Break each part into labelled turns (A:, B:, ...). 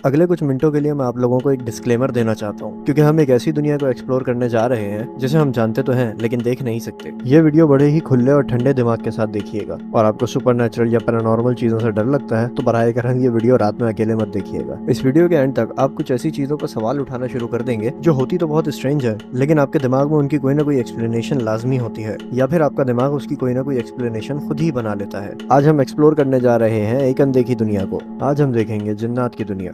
A: अगले कुछ मिनटों के लिए मैं आप लोगों को एक डिस्क्लेमर देना चाहता हूँ, क्योंकि हम एक ऐसी दुनिया को एक्सप्लोर करने जा रहे हैं जिसे हम जानते तो हैं लेकिन देख नहीं सकते। ये वीडियो बड़े ही खुले और ठंडे दिमाग के साथ देखिएगा, और आपको सुपरनैचुरल या पैरानॉर्मल चीजों से डर लगता है तो बराए करम ये वीडियो रात में अकेले मत देखिएगा। इस वीडियो के एंड तक आप कुछ ऐसी चीजों पर सवाल उठाना शुरू कर देंगे जो होती तो बहुत स्ट्रेंज है, लेकिन आपके दिमाग में उनकी कोई ना कोई एक्सप्लेनेशन लाजमी होती है, या फिर आपका दिमाग उसकी कोई ना कोई एक्सप्लेनेशन खुद ही बना लेता है। आज हम एक्सप्लोर करने जा रहे हैं एक अनदेखी दुनिया को। आज हम देखेंगे जिन्नात की दुनिया।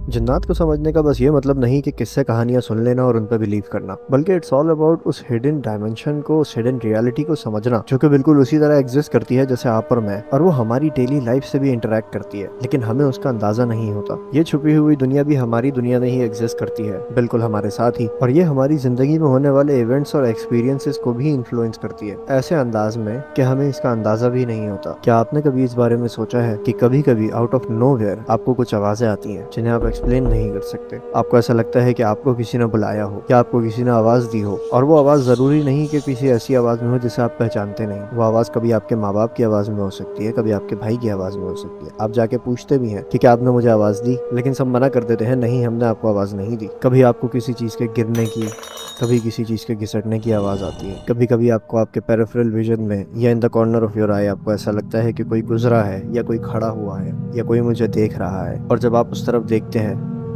A: जिन्नात को समझने का बस ये मतलब नहीं कि किस्से कहानियां सुन लेना और उन पर बिलीव करना, बल्कि इट्स ऑल अबाउट उस हिडन डायमेंशन को, उस हिडन रियलिटी को समझना जो कि बिल्कुल उसी तरह एग्जिस्ट करती है जैसे आप और मैं, और वो हमारी डेली लाइफ से भी इंटरेक्ट करती है, लेकिन हमें उसका अंदाजा नहीं होता। ये छुपी हुई दुनिया भी हमारी दुनिया में ही एग्जिस्ट करती है, बिल्कुल हमारे साथ ही, और ये हमारी जिंदगी में होने वाले इवेंट्स और एक्सपीरियंसेस को भी इन्फ्लुएंस करती है, ऐसे अंदाज में कि हमें इसका अंदाजा भी नहीं होता। क्या आपने कभी इस बारे में सोचा है कि कभी कभी आउट ऑफ नोवेयर आपको कुछ आवाजें आती हैं जिन्हें आप एक्सप्लेन नहीं कर सकते? आपको ऐसा लगता है कि आपको किसी ने बुलाया हो या आपको किसी ने आवाज दी हो, और वो आवाज जरूरी नहीं कि किसी ऐसी आवाज में हो जिसे आप पहचानते नहीं। वो आवाज कभी आपके माँ बाप की आवाज में हो सकती है, कभी आपके भाई की आवाज में हो सकती है। आप जाके पूछते भी हैं कि क्या आपने मुझे आवाज दी, लेकिन सब मना कर देते हैं, नहीं हमने आपको आवाज नहीं दी। कभी आपको किसी चीज के गिरने की, कभी किसी चीज के घिसटने की आवाज आती है। कभी कभी आपको आपके पेरिफेरल विजन में या in the corner of your eye आपको ऐसा लगता है कि कोई गुजरा है या कोई खड़ा हुआ है या कोई मुझे देख रहा है, और जब आप उस तरफ देखते हैं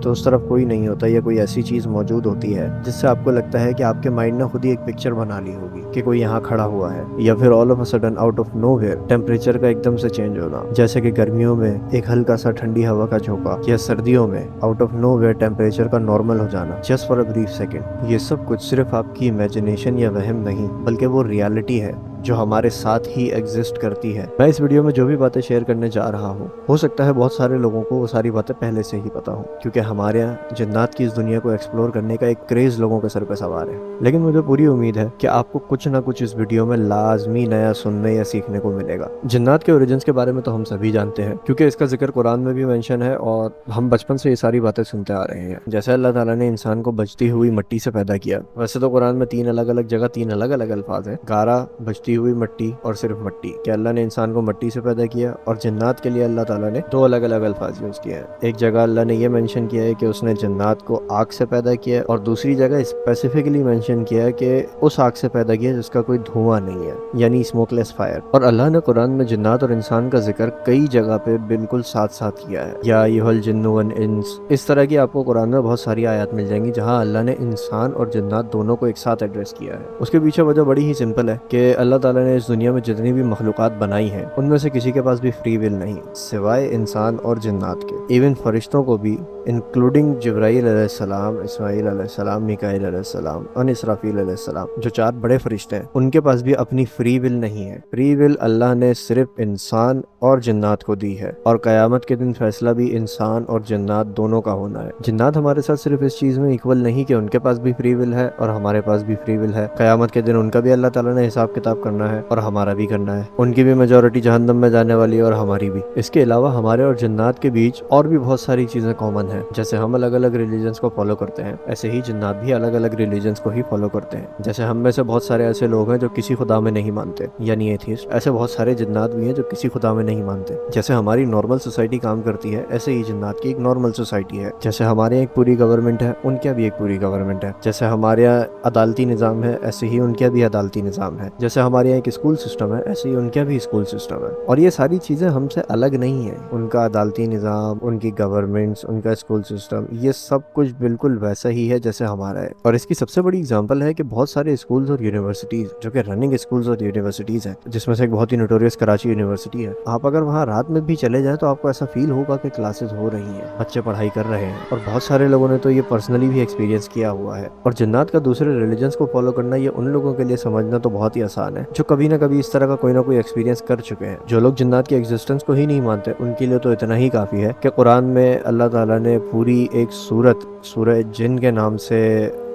A: तो उस तरफ कोई नहीं होता, या कोई ऐसी चीज मौजूद होती है जिससे आपको लगता है कि आपके माइंड ने खुद ही एक पिक्चर बना ली होगी कि कोई यहाँ खड़ा हुआ है। या फिर all of a sudden out of nowhere temperature का एकदम से चेंज होना, जैसे कि गर्मियों में एक हल्का सा ठंडी हवा का झोंका, या सर्दियों में आउट ऑफ नोवेयर टेम्परेचर का नॉर्मल हो जाना just for a brief second. ये सब कुछ सिर्फ आपकी इमेजिनेशन या वहम नहीं, बल्कि वो रियलिटी है जो हमारे साथ ही एग्जिस्ट करती है। मैं इस वीडियो में जो भी बातें शेयर करने जा रहा हूँ, हो सकता है बहुत सारे लोगों को वो सारी बातें पहले से ही पता हो, क्योंकि हमारे यहाँ जिन्नात की इस दुनिया को एक्सप्लोर करने का एक क्रेज लोगों के सर पे सवार है। लेकिन मुझे पूरी उम्मीद है कि आपको कुछ ना कुछ इस वीडियो में लाजमी नया सुनने या सीखने को मिलेगा। जिन्नात के ओरिजिन्स के बारे में तो हम सभी जानते हैं, क्योंकि इसका जिक्र कुरान में भी मेंशन है, और हम बचपन से ये सारी बातें सुनते आ रहे हैं। जैसे अल्लाह ताला ने इंसान को बचती हुई मिट्टी से पैदा किया, वैसे तो कुरान में 3 अलग अलग जगह 3 अलग अलग अल्फाज है, गारा, बचती हुई मिट्टी और सिर्फ मिट्टी। कि अल्लाह ने इंसान को मिट्टी से पैदा किया, और जिन्नात के लिए अल्लाह ताला ने 2 अलग अलग अल्फाज यूज किए हैं। एक जगह अल्लाह ने ये मेंशन किया है कि उसने जिन्नात को आग से पैदा किया, और दूसरी जगह स्पेसिफिकली मेंशन किया है कि उस आग से पैदा किया जिसका कोई धुआं नहीं है, यानी स्मोकलेस फायर। और अल्लाह ने कुरान में जिन्नात और इंसान का जिक्र कई जगह पे बिल्कुल साथ साथ किया है। या अय्युहल जिन्नु वल इंस, इस तरह की आपको कुरान में बहुत सारी आयत मिल जाएंगी जहाँ अल्लाह ने इंसान और जिन्नात दोनों को एक साथ एड्रेस किया है। उसके पीछे वजह बड़ी ही सिंपल है कि अल्लाह ताला ने इस दुनिया में जितनी भी मखलूकात बनाई हैं उनमें से किसी के पास भी फ्री विल नहीं, सिवाय इंसान और जिन्नात के। इवन फरिश्तों को भी, इंक्लूडिंग जिब्राइल अलैहिस्सलाम, इस्माइल अलैहिस्सलाम, मिकाइल अलैहिस्सलाम और इसराफील अलैहिस्सलाम, जो 4 बड़े फरिश्ते हैं, उनके पास भी अपनी फ्री विल नहीं है। फ्री विल अल्लाह ने सिर्फ इंसान और जिन्नात को दी है, और कयामत के दिन फैसला भी इंसान और जिन्नात दोनों का होना है। जिन्नात हमारे साथ सिर्फ इस चीज में इक्वल नहीं कि उनके पास भी फ्री विल है और हमारे पास भी फ्री विल है। कयामत के दिन उनका भी अल्लाह ताला ने हिसाब किताब करना है और हमारा भी करना है। उनकी भी मेजॉरिटी जहन्नम में जाने वाली है और हमारी भी। इसके अलावा हमारे और जिन्नात के बीच और भी बहुत सारी चीजें कॉमन है। जैसे हम अलग अलग रिलीजन्स को फॉलो करते हैं, ऐसे ही जिन्नात भी अलग अलग रिलीजन्स को ही फॉलो करते हैं। जैसे हम में से बहुत सारे ऐसे लोग हैं जो किसी खुदा में नहीं मानते, यानी एथिस्ट, ऐसे बहुत सारे जिन्नात भी हैं जो किसी खुदा में नहीं मानते। जैसे हमारी नॉर्मल सोसाइटी काम करती है, ऐसे ही जिन्नात की एक नॉर्मल सोसाइटी है। जैसे हमारे यहाँ एक पूरी गवर्नमेंट है, उनके यहाँ भी एक पूरी गवर्नमेंट है। जैसे हमारे यहाँ अदालती निज़ाम है, ऐसे ही उनके यहाँ भी अदालती निज़ाम है। जैसे हमारे यहाँ एक स्कूल सिस्टम है, ऐसे ही उनके भी स्कूल सिस्टम है। और ये सारी चीजें हमसे अलग नहीं है। उनका अदालती निज़ाम, उनकी गवर्नमेंट्स, उनका स्कूल सिस्टम, ये सब कुछ बिल्कुल वैसा ही है जैसे हमारा है। और इसकी सबसे बड़ी एग्जांपल है कि बहुत सारे स्कूल्स और यूनिवर्सिटीज, जो कि रनिंग स्कूल्स और यूनिवर्सिटीज हैं, जिसमें से एक बहुत ही नोटोरियस कराची यूनिवर्सिटी है, आप अगर वहाँ रात में भी चले जाए तो आपको ऐसा फील होगा कि क्लासेस हो रही हैं, बच्चे पढ़ाई कर रहे हैं। और बहुत सारे लोगों ने तो ये पर्सनली भी एक्सपीरियंस किया हुआ है। और जिन्नात का दूसरे रिलीजन्स को फॉलो करना, ये उन लोगों के लिए समझना तो बहुत ही आसान है जो कभी ना कभी इस तरह का कोई ना कोई एक्सपीरियंस कर चुके हैं। जो लोग जिन्नात की एग्जिस्टेंस को ही नहीं मानते, उनके लिए तो इतना ही काफी है कि कुरान में अल्लाह ताला ने पूरी एक सूरत, सूरह जिन के नाम से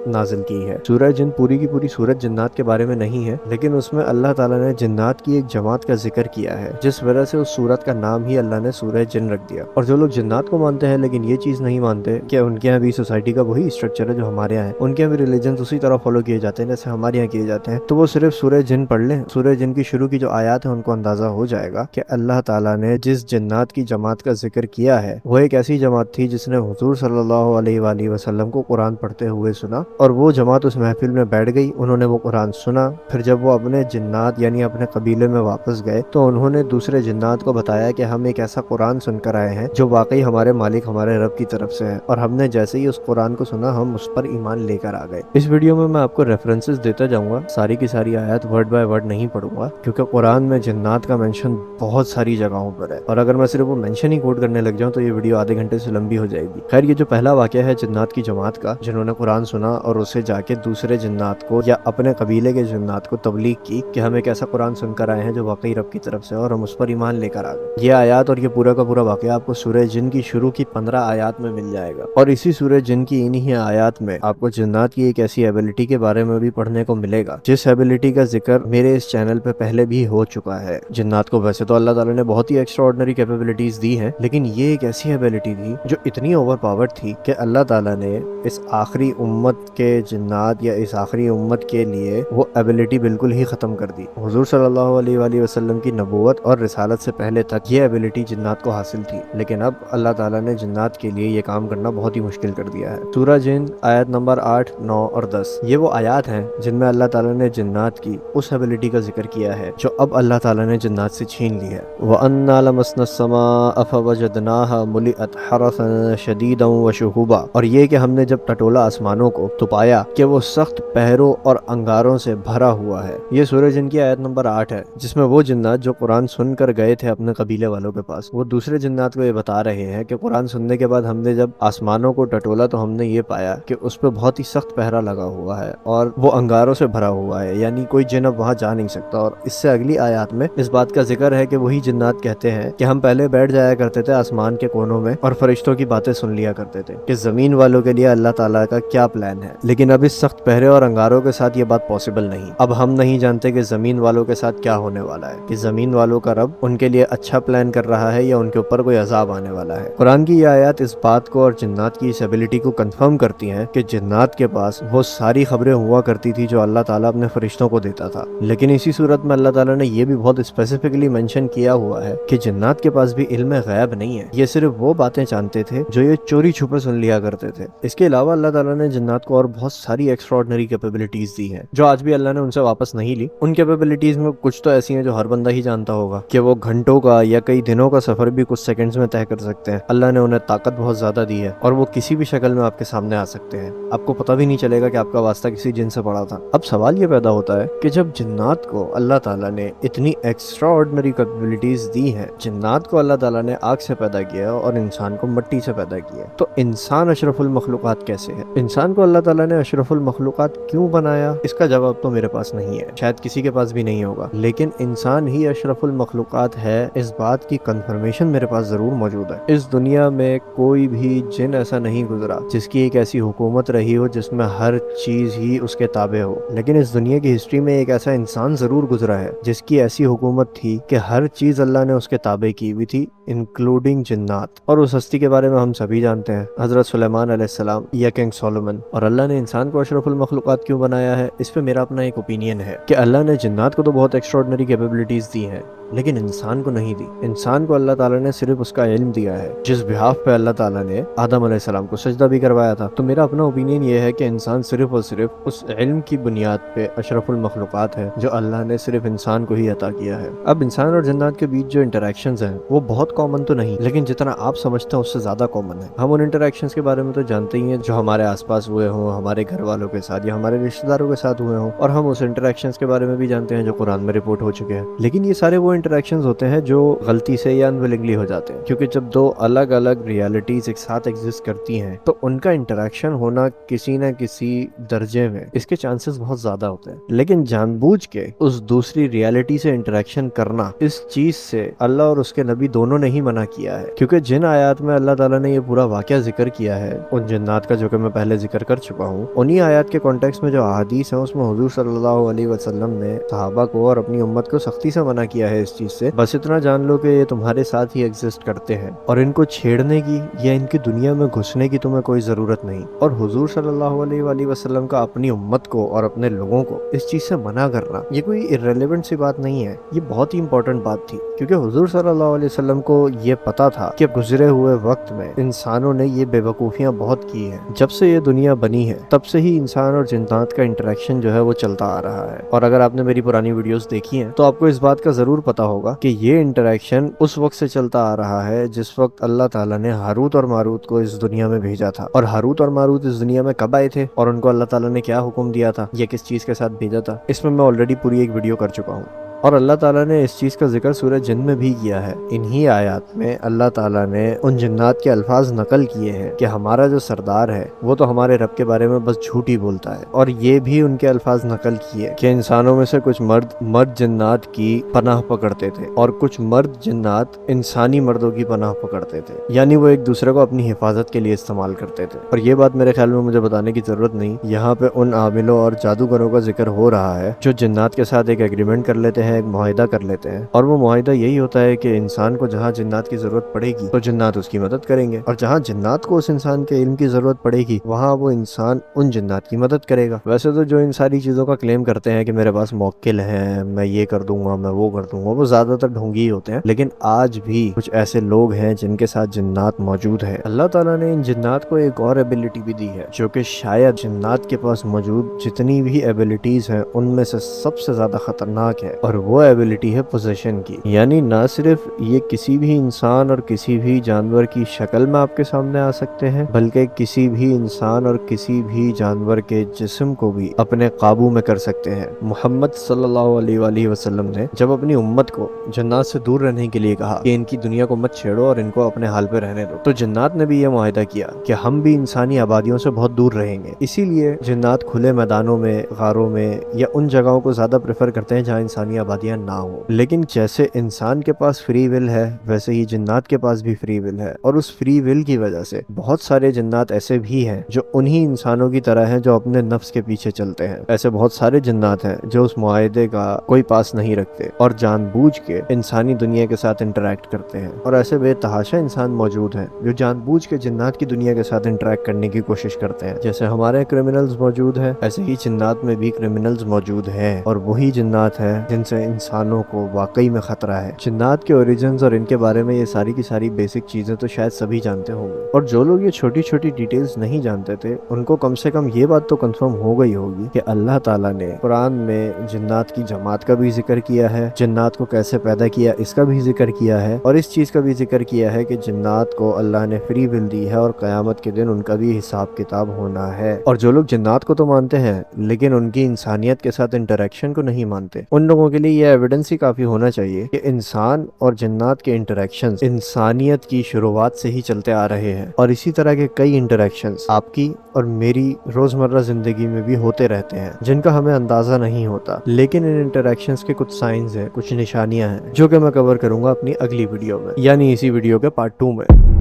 A: نازل کی ہے۔ سورہ جن پوری کی پوری سورت جنات کے بارے میں نہیں ہے، لیکن اس میں اللہ تعالیٰ نے جنات کی ایک جماعت کا ذکر کیا ہے، جس وجہ سے اس سورت کا نام ہی اللہ نے سورہ جن رکھ دیا۔ اور جو لوگ جنات کو مانتے ہیں لیکن یہ چیز نہیں مانتے کہ ان کے یہاں بھی سوسائٹی کا وہی اسٹرکچر ہے جو ہمارے یہاں ہے، ان کے یہاں بھی ریلیجنز اسی طرح فالو کیے جاتے ہیں جیسے ہمارے یہاں کیے جاتے ہیں، تو وہ صرف سورہ جن پڑھ لیں۔ سورہ جن کی شروع کی جو آیات ہیں ان کو اندازہ ہو جائے گا کہ اللہ تعالیٰ نے جس جنات کی جماعت کا ذکر کیا ہے وہ ایک ایسی جماعت تھی جس نے حضور صلی اللہ علیہ وآلہ وسلم کو قرآن پڑھتے ہوئے سنا، اور وہ جماعت اس محفل میں بیٹھ گئی، انہوں نے وہ قرآن سنا، پھر جب وہ اپنے جنات یعنی اپنے قبیلے میں واپس گئے تو انہوں نے دوسرے جنات کو بتایا کہ ہم ایک ایسا قرآن سن کر آئے ہیں جو واقعی ہمارے مالک ہمارے رب کی طرف سے ہے، اور ہم نے جیسے ہی اس قرآن کو سنا ہم اس پر ایمان لے کر آ گئے۔ اس ویڈیو میں آپ کو ریفرنسز دیتا جاؤں گا، ساری کی ساری آیات ورڈ بائی ورڈ نہیں پڑھوں گا کیونکہ قرآن میں جنات کا مینشن بہت ساری جگہوں پر ہے، اور اگر میں صرف وہ مینشن ہی کوٹ کرنے لگ جاؤں تو یہ ویڈیو آدھے گھنٹے سے لمبی ہو جائے گی۔ خیر، یہ جو پہلا واقعہ ہے جنات کی جماعت کا جنہوں نے قرآن سنا اور اسے جا کے دوسرے جنات کو یا اپنے قبیلے کے جنات کو تبلیغ کی کہ ہم ایک ایسا قرآن سن کر آئے ہیں جو واقعی رب کی طرف سے اور ہم اس پر ایمان لے کر آ گئے۔ یہ آیات اور یہ پورا کا پورا واقعہ آپ کو سورہ جن کی شروع کی 15 آیات میں مل جائے گا، اور اسی سورہ جن کی انہی آیات میں آپ کو جنات کی ایک ایسی ایبلٹی کے بارے میں بھی پڑھنے کو ملے گا جس ایبلٹی کا ذکر میرے اس چینل پہ پہلے بھی ہو چکا ہے۔ جنات کو ویسے تو اللہ تعالیٰ نے بہت ہی ایکسٹرا آرڈنری کیپیبلٹیز دی ہیں، لیکن یہ ایک ایسی ایبلٹی تھی جو اتنی اوور پاورڈ تھی کہ اللہ تعالیٰ نے اس آخری امت کے جنات یا اس آخری امت کے لیے وہ ایبلٹی بالکل ہی ختم کر دی۔ حضور صلی اللہ علیہ وآلہ وسلم کی نبوت اور رسالت سے پہلے تک یہ ایبلٹی جنات کو حاصل تھی، لیکن اب اللہ تعالیٰ نے جنات کے لیے یہ کام کرنا بہت ہی مشکل کر دیا ہے۔ سورہ جن آیت نمبر 8، 9 اور 10 یہ وہ آیات ہیں جن میں اللہ تعالیٰ نے جنات کی اس ایبلٹی کا ذکر کیا ہے جو اب اللہ تعالیٰ نے جنات سے چھین لی ہے۔ وَأَنَّا لَمَسْنَا السَّمَاءَ فَوَجَدْنَاهَا مُلِئَتْ حَرَسًا شَدِيدًا وَشُهُبًا، اور یہ کہ ہم نے جب ٹٹولا آسمانوں کو تو پایا کہ وہ سخت پہروں اور انگاروں سے بھرا ہوا ہے۔ یہ سورہ جن کی آیت نمبر 8 ہے، جس میں وہ جنات جو قرآن سن کر گئے تھے اپنے قبیلے والوں کے پاس، وہ دوسرے جنات کو یہ بتا رہے ہیں کہ قرآن سننے کے بعد ہم نے جب آسمانوں کو ٹٹولا تو ہم نے یہ پایا کہ اس پہ بہت ہی سخت پہرا لگا ہوا ہے اور وہ انگاروں سے بھرا ہوا ہے، یعنی کوئی جن اب وہاں جا نہیں سکتا۔ اور اس سے اگلی آیات میں اس بات کا ذکر ہے کہ وہی جنات کہتے ہیں کہ ہم پہلے بیٹھ جایا کرتے تھے آسمان کے کونوں میں اور فرشتوں کی باتیں سن لیا کرتے تھے کہ زمین والوں کے لیے اللہ تعالیٰ کا کیا پلان ہے، لیکن اب اس سخت پہرے اور انگاروں کے ساتھ یہ بات پاسبل نہیں۔ اب ہم نہیں جانتے کہ زمین والوں کے ساتھ کیا ہونے والا ہے، کہ زمین والوں کا رب ان کے لیے اچھا پلان کر رہا ہے یا ان کے اوپر کوئی عذاب آنے والا ہے۔ قرآن کی یہ آیات اس بات کو اور جنات کی اس ایبلٹی کو کنفرم کرتی ہیں کہ جنات کے پاس وہ ساری خبریں ہوا کرتی تھی جو اللہ تعالیٰ اپنے فرشتوں کو دیتا تھا، لیکن اسی صورت میں اللہ تعالیٰ نے یہ بھی بہت اسپیسیفکلی مینشن کیا ہوا ہے کہ جنات کے پاس بھی علم غیب نہیں ہے، یہ صرف وہ باتیں جانتے تھے جو یہ چوری چھپے سن لیا کرتے تھے۔ اس کے علاوہ اللہ تعالیٰ نے جنات کو اور بہت ساری ایکسٹراڈنری کیپیبلٹیز دی ہیں جو آج بھی اللہ نے ان سے واپس نہیں لی۔ ان کیپیبلٹیز میں کچھ تو ایسی ہیں جو ہر بندہ ہی جانتا ہوگا کہ وہ گھنٹوں کا یا کئی دنوں کا سفر بھی کچھ سیکنڈز میں طے کر سکتے ہیں۔ اللہ نے انہیں طاقت بہت زیادہ دی ہے اور وہ کسی بھی شکل میں آپ کے سامنے آ سکتے ہیں، آپ کو پتہ بھی نہیں چلے گا کہ آپ کا واسطہ کسی جن سے پڑا تھا۔ اب سوال یہ پیدا ہوتا ہے کہ جب جنات کو اللہ تعالیٰ نے اتنی ایکسٹرا آرڈنری کیپیبلٹیز دی ہیں، جنات کو اللہ تعالیٰ نے آگ سے پیدا کیا اور انسان کو مٹی سے پیدا کیا، تو انسان اشرف المخلوقات کیسے ہے؟ انسان کو اللہ تعالیٰ نے اشرف المخلوقات کیوں بنایا؟ اس کا جواب تو میرے پاس نہیں ہے، شاید کسی کے پاس بھی نہیں ہوگا، لیکن انسان ہی اشرف المخلوقات ہے اس بات کی کنفرمیشن میرے پاس ضرور موجود ہے۔ اس دنیا میں کوئی بھی جن ایسا نہیں گزرا جس کی ایک ایسی حکومت رہی ہو جس میں ہر چیز ہی اس کے تابع ہو، لیکن اس دنیا کی ہسٹری میں ایک ایسا انسان ضرور گزرا ہے جس کی ایسی حکومت تھی کہ ہر چیز اللہ نے اس کے تابع کی ہوئی تھی، انکلوڈنگ جنات، اور اس ہستی کے بارے میں ہم سبھی جانتے ہیں، حضرت سلیمان علیہ السلام یا کنگ سولومن۔ اور اللہ نے انسان کو اشرف المخلوقات کیوں بنایا ہے، اس پہ میرا اپنا ایک اوپینین ہے کہ اللہ نے جنات کو تو بہت ایکسٹراڈنری کیپیبلٹیز دی ہیں لیکن انسان کو نہیں دی۔ انسان کو اللہ تعالیٰ نے صرف اس کا علم دیا ہے جس بہاف پہ اللہ تعالیٰ نے آدم علیہ السلام کو سجدہ بھی کروایا تھا۔ تو میرا اپنا اوپینین یہ ہے کہ انسان صرف اور صرف اس علم کی بنیاد پہ اشرف المخلوقات ہے جو اللہ نے صرف انسان کو ہی عطا کیا ہے۔ اب انسان اور جنات کے بیچ جو انٹریکشنز ہیں وہ بہت کامن تو نہیں، لیکن جتنا آپ سمجھتے ہیں اس سے زیادہ کامن ہے۔ ہم ان انٹریکشنز کے بارے میں تو جانتے ہی ہیں جو ہمارے آس پاس ہوئے ہوں، ہمارے گھر والوں کے ساتھ یا ہمارے رشتہ داروں کے ساتھ ہوئے ہوں، اور ہم اس انٹریکشنز کے بارے میں بھی جانتے ہیں جو قرآن میں رپورٹ ہو چکے ہیں، لیکن یہ سارے وہ इंटरेक्शंस होते हैं जो गलती से या अनविलिंगली हो जाते हैं, क्योंकि जब दो अलग अलग रियलिटीज एक साथ एग्जिस्ट करती हैं तो उनका इंटरेक्शन होना किसी न किसी दर्जे में इसके चांसेस बहुत ज्यादा होते हैं। लेकिन जानबूझ के उस दूसरी रियलिटी से इंटरेक्शन करना, इस चीज से अल्लाह और उसके नबी दोनों ने ही मना किया है। क्योंकि जिन आयत में अल्लाह ताला ने ये पूरा वाकया जिक्र किया है उन जिन्नात का, जो कि मैं पहले जिक्र कर चुका हूँ, उन्हीं आयत के कॉन्टेक्स्ट में जो अहादीस है उसमें हुजूर सल्लल्लाहु अलैहि वसल्लम ने सहाबा को और अपनी उम्मत को सख्ती से मना किया है इस चीज से। बस इतना जान लो कि ये तुम्हारे साथ ही एग्जिस्ट करते हैं और इनको छेड़ने की या इनकी दुनिया में घुसने की तुम्हें कोई जरूरत नहीं। और हुजूर सल्लल्लाहु अलैहि वसल्लम का अपनी उम्मत को और अपने लोगों को इस चीज से मना करना ये कोई इर्रेलेवेंट सी बात नहीं है, ये बहुत ही इंपॉर्टेंट बात थी। क्योंकि हुजूर सल्लल्लाहु अलैहि वसल्लम को ये पता था कि गुजरे हुए वक्त में इंसानों ने ये बेवकूफियां बहुत की हैं। जब से ये दुनिया बनी है तब से ही इंसान और जिन्नात का इंटरेक्शन जो है वो चलता आ रहा है। और अगर आपने मेरी पुरानी वीडियोस देखी हैं तो आपको इस बात का जरूर पता होगा कि ये इंटरेक्शन उस वक्त से चलता आ रहा है जिस वक्त अल्लाह ताला ने हारूत और मारूत को इस दुनिया में भेजा था। और हारूत और मारूत इस दुनिया में कब आए थे और उनको अल्लाह ताला ने क्या हुक्म दिया था, ये किस चीज के साथ भेजा था, इसमें मैं ऑलरेडी पूरी एक वीडियो कर चुका हूँ। और अल्लाह ताला ने इस चीज़ का जिक्र सूरह जिन में भी किया है। इन्हीं आयत में अल्लाह ताला ने उन जिन्नात के अल्फाज नकल किए हैं कि हमारा जो सरदार है वो तो हमारे रब के बारे में बस झूठ ही बोलता है। और ये भी उनके अल्फाज नकल किए कि इंसानों में से कुछ मर्द जिन्नात की पनाह पकड़ते थे और कुछ मर्द जिन्नात इंसानी मर्दों की पनाह पकड़ते थे, यानी वो एक दूसरे को अपनी हिफाजत के लिए इस्तेमाल करते थे। और ये बात मेरे ख्याल में मुझे बताने की जरूरत नहीं, यहाँ पे उन आमिलों और जादूगरों का जिक्र हो रहा है जो जिन्नात के साथ एक एग्रीमेंट कर लेते हैं, एक मुआहिदा कर लेते हैं। और वो मुआहिदा यही होता है कि इंसान को जहाँ जिन्नात की जरूरत पड़ेगी तो जिन्नात उसकी मदद करेंगे, और जहाँ जिन्नात को उस इंसान के इल्म की जरूरत पड़ेगी वहाँ वो इंसान उन जिन्नात की मदद करेगा। वैसे तो जो इन सारी चीजों का क्लेम करते हैं कि मेरे पास मौक्किल है, मैं ये कर दूंगा, मैं वो कर दूंगा, वो ज्यादातर ढोंगी ही होते हैं। लेकिन आज भी कुछ ऐसे लोग हैं जिनके साथ जिन्नात मौजूद है। अल्लाह ताला ने इन जिन्नात को एक और एबिलिटी भी दी है जो कि शायद जिन्नात के पास मौजूद जितनी भी एबिलिटीज हैं उनमें से सबसे ज्यादा खतरनाक है, और वो एबिलिटी है पोजेशन की। यानी ना सिर्फ ये किसी भी इंसान और किसी भी जानवर की शक्ल में आपके सामने आ सकते हैं, बल्कि किसी भी इंसान और किसी भी जानवर के जिस्म को भी अपने काबू में कर सकते हैं। मोहम्मद सल्लल्लाहु अलैहि वसल्लम ने जब अपनी उम्मत को जन्नात से दूर रहने के लिए कहा कि इनकी दुनिया को मत छेड़ो और इनको अपने हाल पे रहने दो, तो जन्नात ने भी ये मुआहिदा किया कि हम भी इंसानी आबादियों से बहुत दूर रहेंगे। इसीलिए जन्नात खुले मैदानों में, गारों में या उन जगहों को ज्यादा प्रेफर करते हैं जहाँ इंसानी आबादियां ना हो। लेकिन जैसे इंसान के पास फ्री विल है वैसे ही जिन्नात के पास भी फ्री विल है, और उस फ्री विल की वजह से बहुत सारे जिन्नात ऐसे भी हैं जो उन्हीं इंसानों की तरह हैं जो अपने नफ्स के पीछे चलते हैं। ऐसे बहुत सारे जिन्नात हैं जो उस मुआहिदे का कोई पास नहीं रखते और जानबूझ के इंसानी दुनिया के साथ इंटरेक्ट करते हैं। और ऐसे बेतहाशा इंसान मौजूद हैं जो जानबूझ के जिन्नात की दुनिया के साथ इंटरेक्ट करने की कोशिश करते हैं। जैसे हमारे क्रिमिनल्स मौजूद हैं, ऐसे ही जिन्नात में भी क्रिमिनल्स मौजूद हैं, और वही जिन्नात हैं जिनसे इंसानों को वाकई में खतरा है। जिन्नात के ओरिजिन्स और इनके बारे में ये सारी की सारी बेसिक चीजें तो शायद सभी जानते होंगे, और जो लोग ये छोटी छोटी डिटेल्स नहीं जानते थे उनको कम से कम ये बात तो कंफर्म हो गई होगी कि अल्लाह ताला ने कुरान में जिन्नात की जमात का भी जिक्र किया है, जिन्नात को कैसे पैदा किया इसका भी जिक्र किया है, और इस चीज का भी जिक्र किया है कि जिन्नात को अल्लाह ने फ्री विल दी है और कयामत के दिन उनका भी हिसाब किताब होना है। और जो लोग जिन्नात को तो मानते हैं लेकिन उनकी इंसानियत के साथ इंटरेक्शन को नहीं मानते, उन लोगों के लिए ये एविडेंस ही काफी होना चाहिए कि इंसान और जिन्नात के इंटरेक्शंस इंसानियत की शुरुआत से ही चलते आ रहे हैं, और इसी तरह के कई इंटरेक्शंस आपकी और मेरी रोजमर्रा जिंदगी में भी होते रहते हैं जिनका हमें अंदाजा नहीं होता। लेकिन इन इंटरेक्शंस के कुछ साइंस हैं, कुछ निशानियां हैं जो कि मैं कवर करूंगा अपनी अगली वीडियो में, यानी इसी वीडियो के पार्ट 2 में।